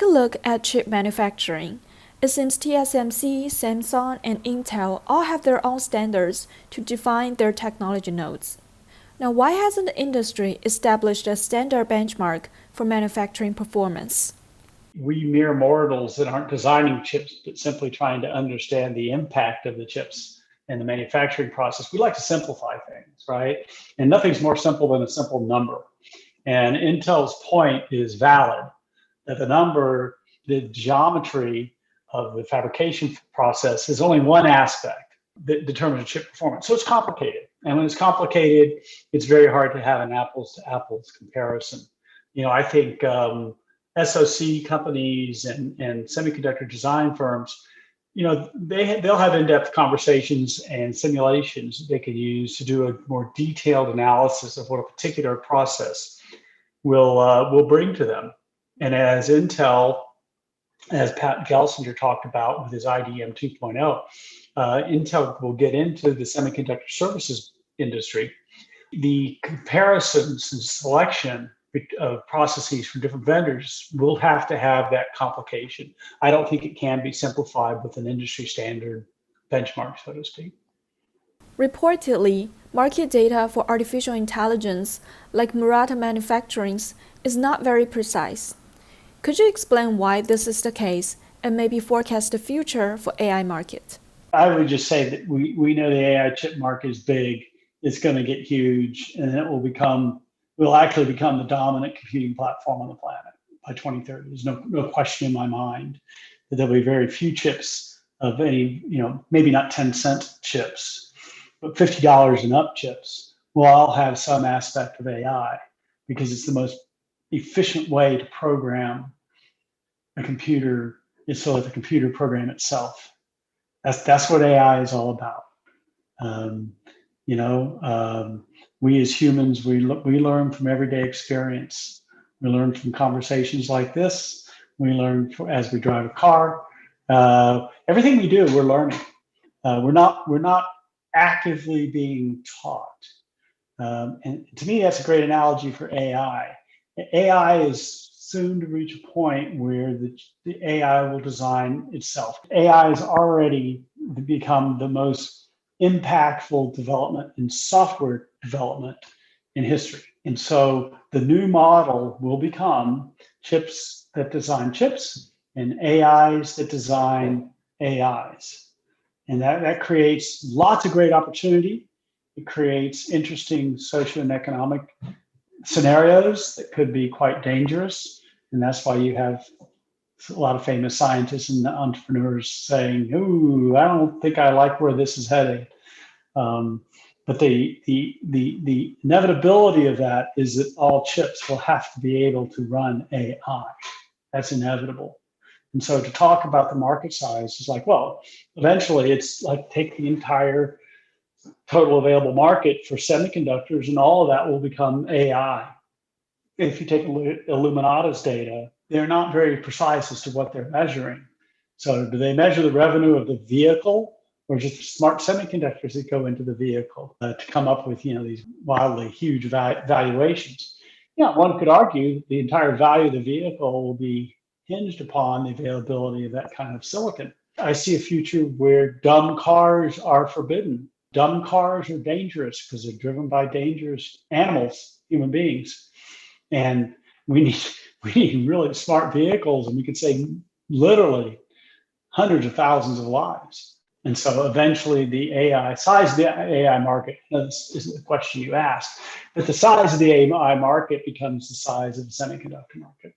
take a look at chip manufacturing. It seems TSMC, Samsung, and Intel all have their own standards to define their technology nodes. Now, why hasn't the industry established a standard benchmark for manufacturing performance? We mere mortals that aren't designing chips, but simply trying to understand the impact of the chips and the manufacturing process, we like to simplify things, right? And nothing's more simple than a simple number. And Intel's point is valid, that the number, the geometry of the fabrication process is only one aspect that determines chip performance. So it's complicated. And when it's complicated, it's very hard to have an apples to apples comparison. I think SoC companies and semiconductor design firms, they'll have in-depth conversations and simulations they can use to do a more detailed analysis of what a particular process will bring to them. And as Intel, as Pat Gelsinger talked about with his IDM 2.0, Intel will get into the semiconductor services industry. The comparisons and selection of processes from different vendors will have to have that complication. I don't think it can be simplified with an industry standard benchmark, so to speak. Reportedly, market data for artificial intelligence, like Murata Manufacturing's, is not very precise. Could you explain why this is the case and maybe forecast the future for AI market? I would just say that we know the AI chip market is big, it's going to get huge, and it will actually become the dominant computing platform on the planet by 2030. There's no question in my mind that there'll be very few chips of any, maybe not 10-cent chips, but $50 and up chips will all have some aspect of AI because it's the most efficient way to program a computer is so that the computer program itself. That's what AI is all about. We as humans, we learn from everyday experience. We learn from conversations like this. We learn as we drive a car. Everything we do, we're learning. We're not actively being taught. And to me, that's a great analogy for AI. AI is soon to reach a point where the AI will design itself. AI has already become the most impactful development in software development in history. And so the new model will become chips that design chips and AIs that design AIs. And that creates lots of great opportunity. It creates interesting social and economic scenarios that could be quite dangerous. And that's why you have a lot of famous scientists and entrepreneurs saying, "Ooh, I don't think I like where this is heading." But the inevitability of that is that all chips will have to be able to run AI. That's inevitable. And so to talk about the market size is like, well, eventually it's like take the entire total available market for semiconductors and all of that will become AI. If you take Illuminati's data, they're not very precise as to what they're measuring. So do they measure the revenue of the vehicle or just smart semiconductors that go into the vehicle to come up with these wildly huge valuations? One could argue the entire value of the vehicle will be hinged upon the availability of that kind of silicon. I see a future where dumb cars are forbidden. Dumb cars are dangerous because they're driven by dangerous animals, human beings. And we need really smart vehicles, and we could save literally hundreds of thousands of lives. And so eventually the size of the AI market, this isn't the question you asked, but the size of the AI market becomes the size of the semiconductor market.